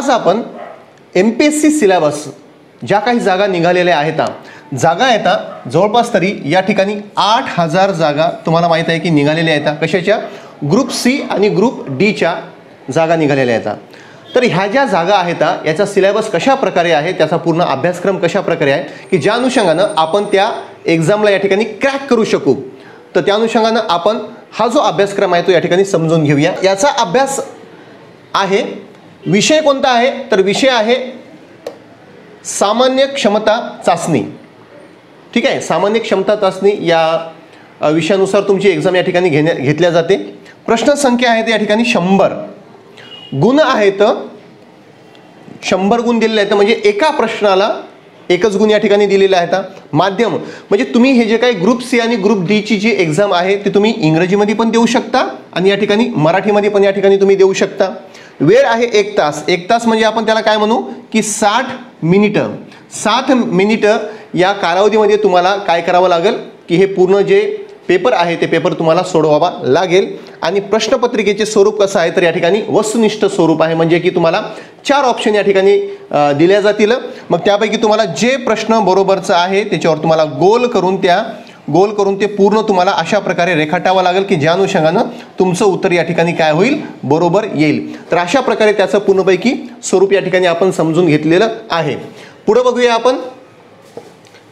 आज आपण MPSC syllabus ज्या काही जागा निघालेल्या आहेत, जागा आहेत जवळपास तरी या ठिकाणी 8000 जागा तुम्हाला माहित आहे की निघालेल्या आहेत. कशाच्या? ग्रुप सी आणि ग्रुप डी च्या जागा निघालेल्या आहेत. तर ह्या ज्या जागा आहेत याचा सिलेबस कशा प्रकारे आहे, त्याचा पूर्ण अभ्यासक्रम कशा प्रकारे आहे की ज्या अनुषंगानं आपण त्या एक्झामला या ठिकाणी क्रॅक करू शकू. तर त्या अनुषंगानं आपण हा जो अभ्यासक्रम आहे तो या ठिकाणी समजून घेऊया. याचा अभ्यास आहे. विषय कोणता आहे? तर विषय आहे सामान्य क्षमता चाचणी. ठीक आहे, सामान्य क्षमता चाचणी या विषयानुसार तुमची एक्झाम या ठिकाणी घेतल्या जाते. प्रश्न संख्या आहे या ठिकाणी 100. गुण आहेत 100 गुण दिलेले आहेत, म्हणजे एका प्रश्नाला एकच गुण या ठिकाणी दिलेले आहेत. माध्यम म्हणजे तुम्ही हे जे काही ग्रुप सी आणि ग्रुप डी ची जी एक्झाम आहे ती तुम्ही इंग्रजीमध्ये पण देऊ शकता आणि या ठिकाणी मराठीमध्ये पण या ठिकाणी तुम्ही देऊ शकता. वेळ आहे 1 तास. 1 तास म्हणजे आपण त्याला काय म्हणू की 60 मिनिटं. 60 मिनिटं या कालावधीमध्ये तुम्हाला काय करावं लागेल की हे पूर्ण जे पेपर आहे ते पेपर तुम्हाला सोडवावा लागेल. आणि प्रश्नपत्रिकेचे स्वरूप कसं आहे तर या ठिकाणी वस्तुनिष्ठ स्वरूप आहे, म्हणजे की तुम्हाला 4 ऑप्शन या ठिकाणी दिल्या जातील. मग त्यापैकी तुम्हाला जे प्रश्न बरोबरचं आहे त्याच्यावर तुम्हाला गोल करून ते पूर्ण तुम्हाला अशा प्रकारे रेखाटावं लागेल की ज्या अनुषंगानं तुमचं उत्तर या ठिकाणी काय होईल, बरोबर येईल. तर अशा प्रकारे त्याचं पूर्णपैकी स्वरूप या ठिकाणी आपण समजून घेतलेलं आहे. पुढे बघूया आपण,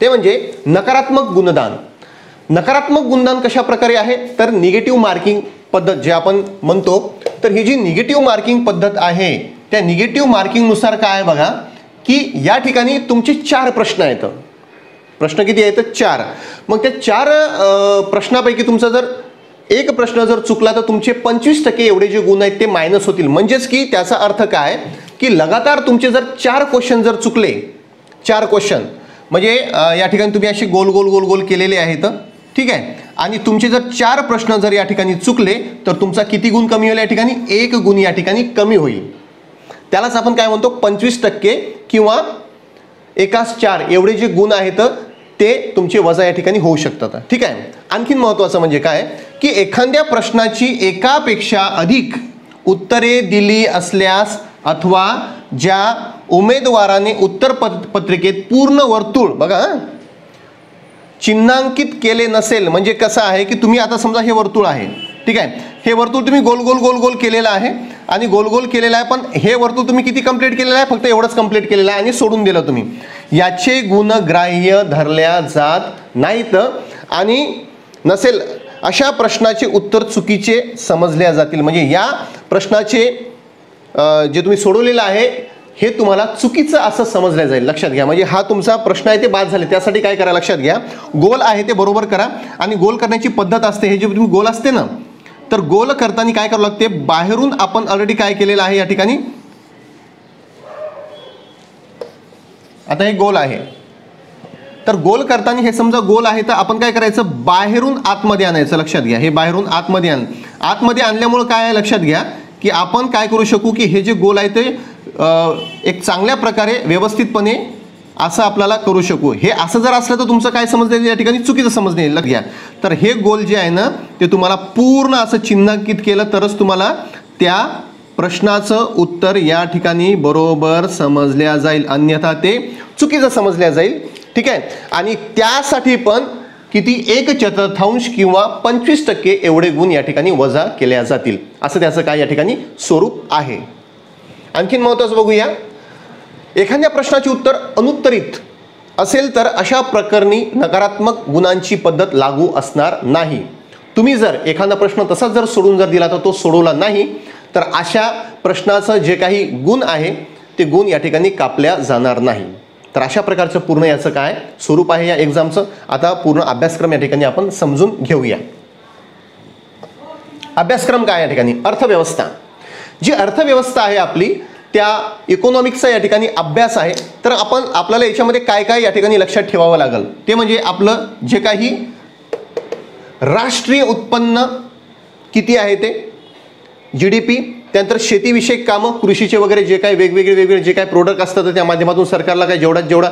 ते म्हणजे नकारात्मक गुणदान. नकारात्मक गुणदान कशा प्रकारे आहे तर निगेटिव्ह मार्किंग पद्धत जे आपण म्हणतो. तर ही जी निगेटिव्ह मार्किंग पद्धत आहे त्या निगेटिव्ह मार्किंगनुसार काय आहे बघा की या ठिकाणी तुमचे 4 प्रश्न आहेत. प्रश्न किती आहेत? 4. मग त्या 4 प्रश्नापैकी तुमचा जर एक प्रश्न जर चुकला तर तुमचे 25% एवढे जे गुण आहेत ते मायनस होतील. म्हणजेच की त्याचा अर्थ काय की लगातार तुमचे जर 4 क्वेश्चन जर चुकले, 4 क्वेश्चन म्हणजे या ठिकाणी तुम्ही असे गोल गोल गोल गोल केलेले आहेत. ठीक आहे, आणि तुमचे जर 4 प्रश्न जर या ठिकाणी चुकले तर तुमचा किती गुण कमी होईल? या ठिकाणी 1 गुण या ठिकाणी कमी होईल. त्यालाच आपण काय म्हणतो 25% किंवा एकास 4 एवढे जे गुण आहेत ते तुमचे वजा या ठिकाणी होऊ शकतात. ठीक आहे. आणखीन महत्त्वाचं म्हणजे काय की एखाद्या प्रश्नाची एकापेक्षा अधिक उत्तरे दिली असल्यास अथवा ज्या उमेदवाराने उत्तर पत्रिकेत पूर्ण वर्तुळ बघा चिन्हांकित केले नसेल, म्हणजे कसं आहे की तुम्ही आता समजा हे वर्तुळ आहे. ठीक आहे, हे वर्तुळ तुम्ही गोल गोल गोल गोल केलेलं आहे आणि गोल गोल केलेलं आहे, पण हे वर्तुळ तुम्ही किती कंप्लीट केलेलं आहे? फक्त एवढंच कंप्लीट केलेलं आहे आणि सोडून दिलं तुम्ही. याचे गुण ग्राह्य धरल्या जात नाहीत आणि नसेल अशा प्रश्नाचे उत्तर चुकीचे समजल्या जातील. म्हणजे या प्रश्नाचे जे तुम्ही सोडवलेलं आहे हे तुम्हाला चुकीचं असं समजलं जाईल. लक्षात घ्या. म्हणजे हा तुमचा प्रश्न आहे ते बाद झाले, त्यासाठी काय करा लक्षात घ्या, गोल आहे ते बरोबर करा. आणि गोल करण्याची पद्धत असते, हे जे तुम्ही गोल असते ना तर गोल करताना काय करावं लागते, बाहेरून आपण ऑलरेडी काय केलेलं आहे या ठिकाणी, आता हे गोल आहे तर गोल करताना हे समजा गोल आहे तर आपण काय करायचं, बाहेरून आतमध्ये आणायचं. लक्षात घ्या, हे बाहेरून आतमध्ये आतमध्ये आणल्यामुळे काय आहे लक्षात घ्या की आपण काय करू शकू की हे जे गोल आहे ते एक चांगल्या प्रकारे व्यवस्थितपणे असं आपल्याला करू शकू. हे असं जर असलं तर तुमचं काय समजलं या ठिकाणी चुकीचं समजणे. लक्षात घ्या, तर हे गोल जे आहे ना ते तुम्हाला पूर्ण असं चिन्हांकित केलं तरच तुम्हाला त्या प्रश्नाचं उत्तर या ठिकाणी बरोबर समजल्या जाईल, अन्यथा ते चुकीचं समजल्या जाईल. ठीक आहे, आणि त्यासाठी पण किती 1/4 किंवा 25% एवढे गुण या ठिकाणी वजा केल्या जातील. असं त्याचं काय या ठिकाणी स्वरूप आहे. आणखीन महत्त्वाचं बघूया, एखाद्या प्रश्नाचे उत्तर अनुत्तरित असेल तर अशा प्रकरणी नकारात्मक गुणांची पद्धत लागू असणार नाही. तुम्ही जर एखादा प्रश्न तसाच जर सोडून जर दिला तर तो सोडवला नाही तर अशा प्रश्नाचं जे काही गुण आहे ते गुण या ठिकाणी कापल्या जाणार नाही. तर अशा प्रकारचं पूर्ण याचं काय स्वरूप आहे या एक्झामचं. आता पूर्ण अभ्यासक्रम या ठिकाणी आपण समजून घेऊया. अभ्यासक्रम काय या ठिकाणी, अर्थव्यवस्था. जी अर्थव्यवस्था आहे आपली त्या इकॉनॉमिक्सचा या ठिकाणी अभ्यास आहे. तर आपल्याला याच्यामध्ये काय काय या ठिकाणी लक्षात ठेवावं लागेल ते म्हणजे आपलं जे काही राष्ट्रीय उत्पन्न किती आहे ते, GDP, त्यानंतर शेतीविषयक कामं, कृषीचे वगैरे जे काही वेगवेगळे जे काही प्रोडक्ट असतात त्या माध्यमातून सरकारला काय जेवढा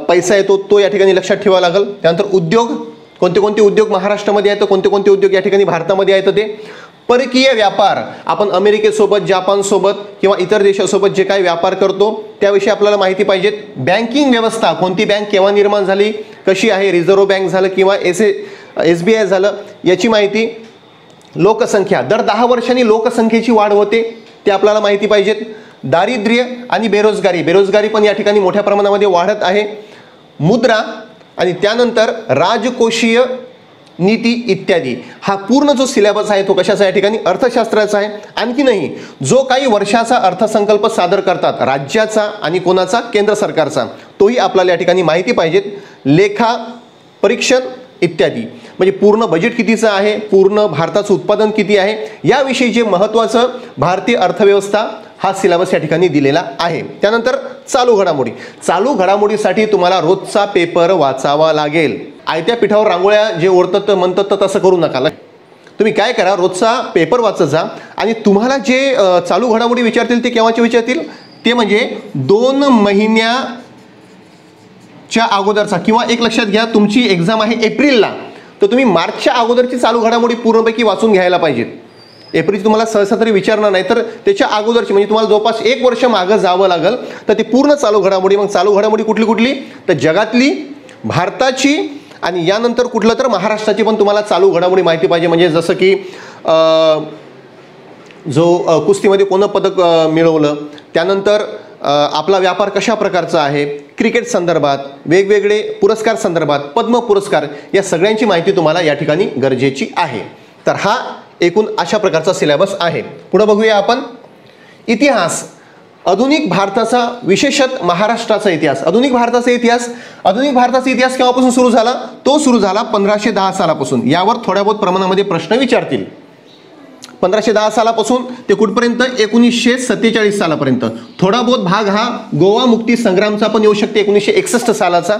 पैसा येतो तो या ठिकाणी लक्षात ठेवावा लागेल. त्यानंतर उद्योग, कोणते कोणते उद्योग महाराष्ट्रामध्ये आहेत, कोणते कोणते उद्योग या ठिकाणी भारतामध्ये आहेत ते. परकीय व्यापार, आपण अमेरिकेसोबत, जपानसोबत किंवा इतर देशासोबत जे काही व्यापार करतो त्याविषयी आपल्याला माहिती पाहिजे. बँकिंग व्यवस्था, कोणती बँक केव्हा निर्माण झाली, कशी आहे, रिझर्व्ह बँक झालं किंवा SBI झालं, याची माहिती. लोकसंख्या, दर 10 वर्षांनी लोकसंख्येची वाढ होते ते आपल्याला माहिती पाहिजेत. दारिद्र्य आणि बेरोजगारी, बेरोजगारी पण या ठिकाणी मोठ्या प्रमाणामध्ये वाढत आहे. मुद्रा आणि त्यानंतर राजकोषीय नीती इत्यादी. हा पूर्ण जो सिलेबस आहे तो कशाचा या ठिकाणी अर्थशास्त्राचा आहे. आणखीनही जो काही वर्षाचा अर्थसंकल्प सादर करतात राज्याचा आणि कोणाचा, केंद्र सरकारचा, तोही आपल्याला या ठिकाणी माहिती पाहिजेत. लेखा परीक्षण इत्यादी, म्हणजे पूर्ण बजेट कितीचं आहे, पूर्ण भारताचं उत्पादन किती आहे, याविषयी जे महत्त्वाचं भारतीय अर्थव्यवस्था हा सिलेबस या ठिकाणी दिलेला आहे. त्यानंतर चालू घडामोडी. चालू घडामोडीसाठी तुम्हाला रोजचा पेपर वाचावा लागेल. आयत्या पिठावर रांगोळ्या जे ओढतात म्हणतात तर तसं करू नका. तुम्ही काय करा, रोजचा पेपर वाचत जा आणि तुम्हाला जे चालू घडामोडी विचारतील ते केव्हाचे विचारतील, ते म्हणजे 2 महिन्याच्या अगोदरचा, किंवा एक लक्षात घ्या तुमची एक्झाम आहे एप्रिलला, तर तुम्ही मार्चच्या अगोदरची चालू घडामोडी पूर्णपैकी वाचून घ्यायला पाहिजेत. एप्रिल तुम्हाला सहसा तरी विचारणार नाही, तर त्याच्या अगोदरची म्हणजे तुम्हाला जवळपास 1 वर्ष मागं जावं लागेल. तर ते पूर्ण चालू घडामोडी. मग चालू घडामोडी कुठली कुठली, तर जगातली, भारताची आणि यानंतर कुठलं तर महाराष्ट्राची पण तुम्हाला चालू घडामोडी माहिती पाहिजे. म्हणजे जसं की जो कुस्तीमध्ये कोणतं पदक मिळवलं, त्यानंतर आपला व्यापार कशा प्रकारचा आहे, क्रिकेट संदर्भात, वेगवेगळे पुरस्कार संदर्भात, पद्म पुरस्कार, या सगळ्यांची माहिती तुम्हाला या ठिकाणी गरजेची आहे. तर हा एकूण अशा प्रकारचा सिलेबस आहे. पुढे बघूया आपण. इतिहास, आधुनिक भारताचा, विशेषतः महाराष्ट्राचा इतिहास. आधुनिक भारताचा इतिहास, आधुनिक भारताचा इतिहास केव्हापासून सुरू झाला, तो सुरू झाला 1510 सालापासून. यावर थोड्या बहुत प्रमाणामध्ये प्रश्न विचारतील. 1510 सालापासून ते कुठपर्यंत, 1947 सालापर्यंत. थोडा बहुत भाग हा गोवा मुक्ती संग्रामचा पण येऊ शकते, 1961 सालाचा.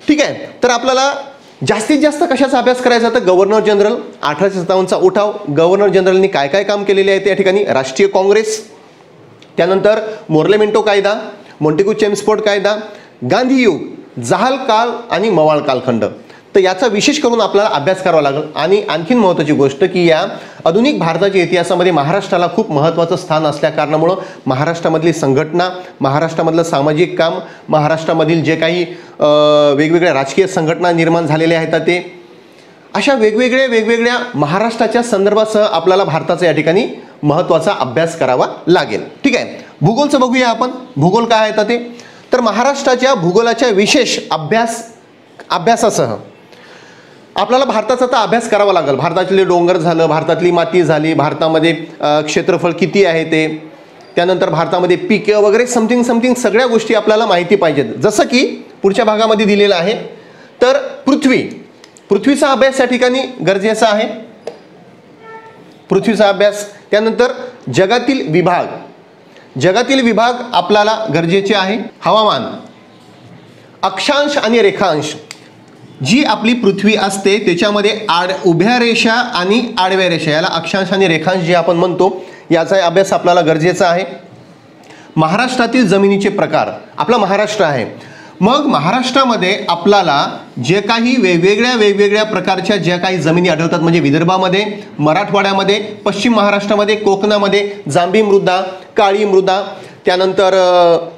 ठीक आहे. तर आपल्याला जास्तीत जास्त कशाचा अभ्यास करायचा, तर गव्हर्नर जनरल, 1857चा उठाव, गव्हर्नर जनरलनी काय काय काम केलेले आहे त्या ठिकाणी, राष्ट्रीय काँग्रेस, त्यानंतर मोर्लेमेंटो कायदा, मॉन्टेग्यू चेम्सफोर्ड कायदा, गांधी युग, जहाल काळ आणि मवाळ कालखंड. तर याचा विशेष करून आपल्याला अभ्यास करावा लागेल. आणि आणखीन महत्त्वाची गोष्ट की या आधुनिक भारताच्या इतिहासामध्ये महाराष्ट्राला खूप महत्त्वाचं स्थान असल्या कारणामुळं महाराष्ट्रामधली संघटना, महाराष्ट्रामधलं सामाजिक काम, महाराष्ट्रामधील जे काही वेगवेगळ्या राजकीय संघटना निर्माण झालेल्या आहेत, ते अशा वेगवेगळ्या महाराष्ट्राच्या संदर्भासह आपल्याला भारताचा या ठिकाणी महत्त्वाचा अभ्यास करावा लागेल. ठीक आहे. भूगोलचं बघूया आपण. भूगोल काय आहे ते, तर महाराष्ट्राच्या भूगोलाच्या विशेष अभ्यासासह आपल्याला भारताचा आता अभ्यास करावा लागेल. भारतातले डोंगर झालं, भारतातली माती झाली, भारतामध्ये क्षेत्रफळ किती आहे ते, त्यानंतर भारतामध्ये पिकं वगैरे समथिंग सगळ्या गोष्टी आपल्याला माहिती पाहिजेत. जसं की पुढच्या भागामध्ये दिलेलं आहे, तर पृथ्वीचा अभ्यास या ठिकाणी गरजेचा आहे. पृथ्वीचा अभ्यास. त्यानंतर जगातील विभाग आपल्याला गरजेचे आहे. हवामान, अक्षांश आणि रेखांश. जी आपली पृथ्वी असते त्याच्यामध्ये उभ्या रेषा आणि आडव्या रेषा, याला अक्षांश आणि रेखांश जे आपण म्हणतो, याचा अभ्यास आपल्याला गरजेचा आहे. महाराष्ट्रातील जमिनीचे प्रकार, आपला महाराष्ट्र आहे, मग महाराष्ट्रामध्ये आपल्याला जे काही वेगवेगळ्या प्रकारच्या ज्या काही जमिनी आढळतात, म्हणजे विदर्भामध्ये, मराठवाड्यामध्ये, पश्चिम महाराष्ट्रामध्ये, कोकणामध्ये जांभी मृदा, काळी मृदा, त्यानंतर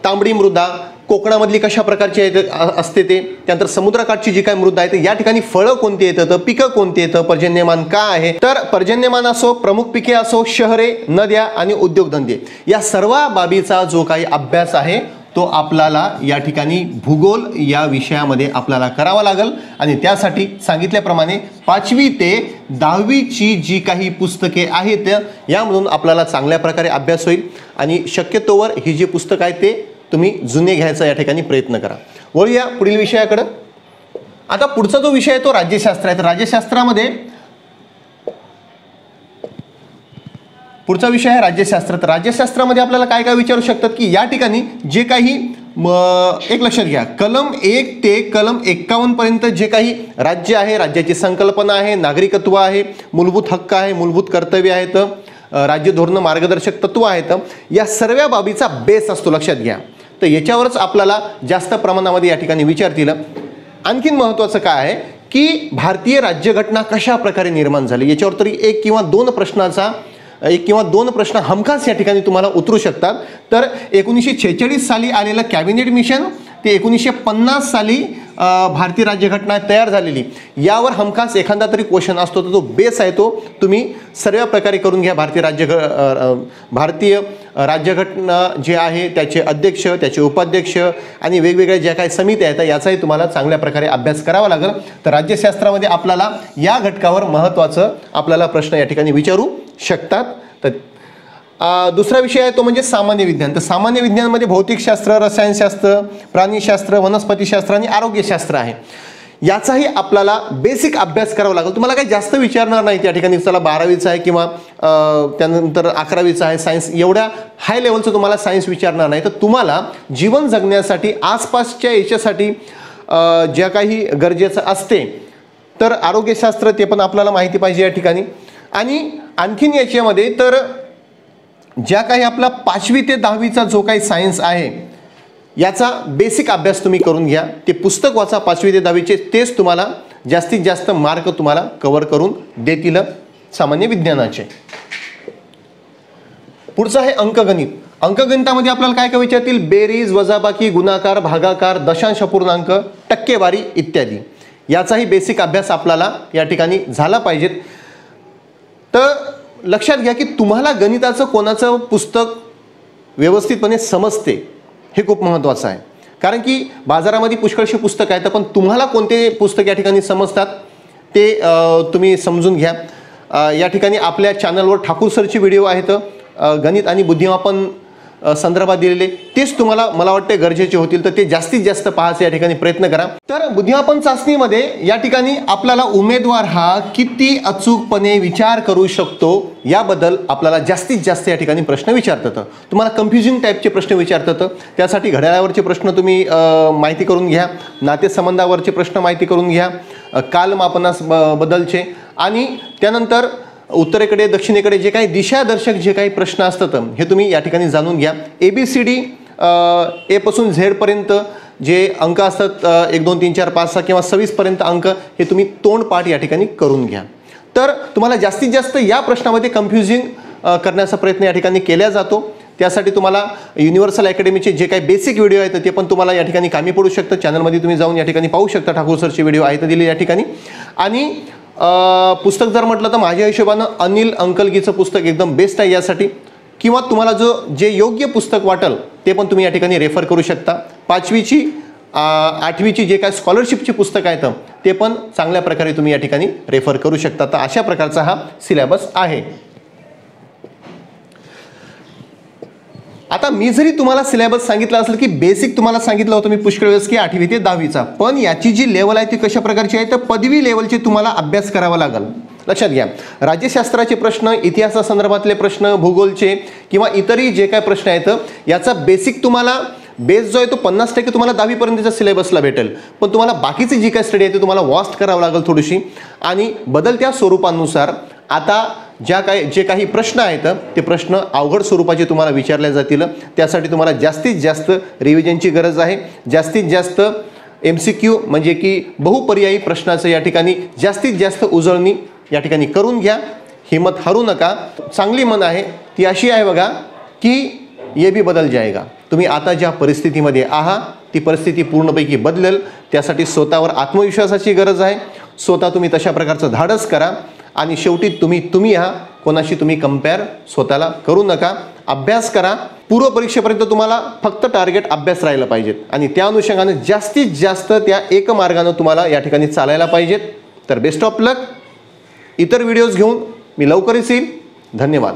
तांबडी मृदा, कोकणामधली कशा प्रकारची असते ते, त्यानंतर समुद्रकाठची जी काही मृदा आहे, या ठिकाणी फळं कोणती येतात, पिकं कोणती येतं, पर्जन्यमान काय आहे, तर पर्जन्यमान असो, प्रमुख पिके असो, शहरे, नद्या आणि उद्योगधंदे, या सर्व बाबीचा जो काही अभ्यास आहे तो आपल्याला या ठिकाणी भूगोल या विषयामध्ये आपल्याला करावा लागेल. आणि त्यासाठी सांगितल्याप्रमाणे 5वी ते 10वीची जी काही पुस्तके आहेत यामधून आपल्याला चांगल्या प्रकारे अभ्यास होईल. आणि शक्यतोवर ही जी पुस्तकं आहेत ते तुम्ही जुने घ्यायचा या ठिकाणी प्रयत्न करा. वळूया पुढील विषयाकडे. आता पुढचा जो विषय आहे तो राज्यशास्त्र आहे. तर राज्यशास्त्रामध्ये पुढचा विषय आहे राज्यशास्त्र. तर राज्यशास्त्रामध्ये आपल्याला काय काय विचारू शकतात की या ठिकाणी जे काही एक लक्षात घ्या, कलम 1 ते कलम 51 पर्यंत जे काही राज्य आहे, राज्याची संकल्पना आहे, नागरिकत्व आहे, मूलभूत हक्क आहे, मूलभूत कर्तव्य आहेत, राज्य धोरण मार्गदर्शक तत्व आहेत, या सर्व बाबीचा बेस असतो, लक्षात घ्या. तर याच्यावरच आपल्याला जास्त प्रमाणामध्ये या ठिकाणी विचारतील. आणखीन महत्त्वाचं काय आहे की भारतीय राज्यघटना कशा प्रकारे निर्माण झाली, याच्यावर तरी एक किंवा दोन प्रश्न हमखास या ठिकाणी तुम्हाला उतरू शकतात. तर 1946 साली आलेलं कॅबिनेट मिशन ते 1950 साली भारतीय राज्यघटना तयार झालेली, यावर हमखास एखादा तरी क्वेश्चन असतो. तर तो बेस आहे, तो तुम्ही सर्व प्रकारे करून घ्या. भारतीय राज्यघटना जे आहे त्याचे अध्यक्ष, त्याचे उपाध्यक्ष आणि वेगवेगळ्या ज्या काही समिती आहेत याचाही तुम्हाला चांगल्या प्रकारे अभ्यास करावा लागेल. तर राज्यशास्त्रामध्ये आपल्याला या घटकावर महत्त्वाचं आपल्याला प्रश्न या ठिकाणी विचारू शकतात. तर दुसरा विषय आहे तो म्हणजे सामान्य विज्ञान. तर सामान्य विज्ञानमध्ये भौतिकशास्त्र, रसायनशास्त्र, प्राणीशास्त्र, वनस्पतीशास्त्र आणि आरोग्यशास्त्र आहे. याचाही आपल्याला बेसिक अभ्यास करावा लागेल. तुम्हाला काही जास्त विचारणार नाही त्या ठिकाणी, चला 12वीचा आहे किंवा त्यानंतर 11वीचा आहे सायन्स, एवढ्या हाय लेवलचं तुम्हाला सायन्स विचारणार नाही. तर तुम्हाला जीवन जगण्यासाठी आसपासच्या याच्यासाठी ज्या काही गरजेचं असते, तर आरोग्यशास्त्र ते पण आपल्याला माहिती पाहिजे या ठिकाणी. आणि आणखीन याच्यामध्ये तर ज्या काही आपला 5वी ते 10वीचा जो काही सायन्स आहे याचा बेसिक अभ्यास तुम्ही करून घ्या. ते पुस्तक वाचा 5वी ते 10वीचे, तेच तुम्हाला जास्तीत जास्त मार्क तुम्हाला कव्हर करून देतील सामान्य विज्ञानाचे. पुढचं आहे अंकगणित. अंकगणितामध्ये आपल्याला काय काय विचारतील, बेरीज, वजाबाकी, गुणाकार, भागाकार, दशांश अपूर्णांक, टक्केवारी इत्यादी. याचाही बेसिक अभ्यास आपल्याला या ठिकाणी झाला पाहिजे. तर लक्षात घ्या की तुम्हाला गणिताचं कोणाचं पुस्तक व्यवस्थितपणे समजते हे खूप महत्त्वाचं आहे. कारण की बाजारामध्ये पुष्कळशी पुस्तकं आहेत, पण तुम्हाला कोणते पुस्तक या ठिकाणी समजतात ते तुम्ही समजून घ्या. या ठिकाणी आपल्या चॅनलवर ठाकूर सरचे व्हिडिओ आहेत गणित आणि बुद्धिमापन संदर्भात दिलेले, तेच तुम्हाला मला वाटते गरजेचे होतील. तर ते जास्तीत जास्त पाहायचे या ठिकाणी प्रयत्न करा. तर बुद्धिमापन चाचणीमध्ये या ठिकाणी आपल्याला उमेदवार हा किती अचूकपणे विचार करू शकतो याबद्दल आपल्याला जास्तीत जास्त या ठिकाणी प्रश्न विचारतात. तुम्हाला कन्फ्युजिंग टाईपचे प्रश्न विचारतात. त्यासाठी घड्याळावरचे प्रश्न तुम्ही माहिती करून घ्या, नातेसंबंधावरचे प्रश्न माहिती करून घ्या, कालमापनास बद्दलचे, आणि त्यानंतर उत्तरेकडे दक्षिणेकडे जे काही दिशादर्शक जे काही प्रश्न असतात हे तुम्ही या ठिकाणी जाणून घ्या. ABCD ए पासून झेड पर्यंत जे अंक असतात 1 2 3 4 5 6 किंवा 26 पर्यंत अंक हे तुम्ही तोंडपाठ या ठिकाणी करून घ्या. तर तुम्हाला जास्तीत जास्त या प्रश्नामध्ये कन्फ्युजिंग करण्याचा प्रयत्न या ठिकाणी केला जातो. त्यासाठी तुम्हाला युनिव्हर्सल अकॅडमीचे जे काही बेसिक व्हिडिओ आहेत ते पण तुम्हाला या ठिकाणी कामी पडू शकतं. चॅनलमध्ये तुम्ही जाऊन या ठिकाणी पाहू शकता, ठाकूर सरचे व्हिडिओ आहेत दिले या ठिकाणी. आणि पुस्तक जर म्हटलं तर माझ्या हिशोबानं अनिल अंकलगीचं पुस्तक एकदम बेस्ट आहे यासाठी. किंवा तुम्हाला जे योग्य पुस्तक वाटेल ते पण तुम्ही या ठिकाणी रेफर करू शकता. 5वीची 8वीची जे काही स्कॉलरशिपची पुस्तकं आहेत ते पण चांगल्या प्रकारे तुम्ही या ठिकाणी रेफर करू शकता. तर अशा प्रकारचा हा सिलेबस आहे. आता मी जरी तुम्हाला सिलेबस सांगितला असेल की बेसिक तुम्हाला सांगितलं होतं मी पुष्कळ वेळेस की 8वी ते 10वीचा, पण याची जी लेवल आहे ती कशा प्रकारची आहे तर पदवी लेवलची तुम्हाला अभ्यास करावा लागेल. लक्षात घ्या, राज्यशास्त्राचे प्रश्न, इतिहासासंदर्भातले प्रश्न, भूगोलचे किंवा इतरही जे काही प्रश्न आहेत याचा बेसिक तुम्हाला बेस जो आहे तो 50% तुम्हाला 10वीपर्यंतच्या सिलेबसला भेटेल. पण तुम्हाला बाकीची जी काही स्टडी आहे ते तुम्हाला वास्ट करावं लागेल थोडीशी. आणि बदलत्या स्वरूपानुसार आता जे काही प्रश्न आहेत ते प्रश्न अवघड स्वरूपाचे तुम्हाला विचारले जातील. त्यासाठी तुम्हाला जास्तीत जास्त रिव्हिजनची गरज आहे. जास्तीत जास्त MCQ म्हणजे की बहुपर्यायी प्रश्नाचं या ठिकाणी जास्तीत जास्त उजळणी या ठिकाणी करून घ्या. हिम्मत हरू नका. चांगली मन आहे ती अशी आहे बघा की ये भी बदल जाएगा. तुम्ही आता ज्या परिस्थितीमध्ये आहात ती परिस्थिती पूर्णपैकी बदलेल. त्यासाठी स्वतःवर आत्मविश्वासाची गरज आहे. स्वतः तुम्ही तशा प्रकारचं धाडस करा. आणि शेवटी तुम्ही कोणाशी तुम्ही कंपेअर स्वतःला करू नका. अभ्यास करा. पूर्व परीक्षेपर्यंत तुम्हाला फक्त टार्गेट अभ्यास राहिला पाहिजेत आणि त्या अनुषंगाने जास्तीत जास्त त्या एक मार्गाने तुम्हाला या ठिकाणी चालायला पाहिजेत. तर बेस्ट ऑफ लक. इतर व्हिडिओज घेऊन मी लवकरच येईल. धन्यवाद.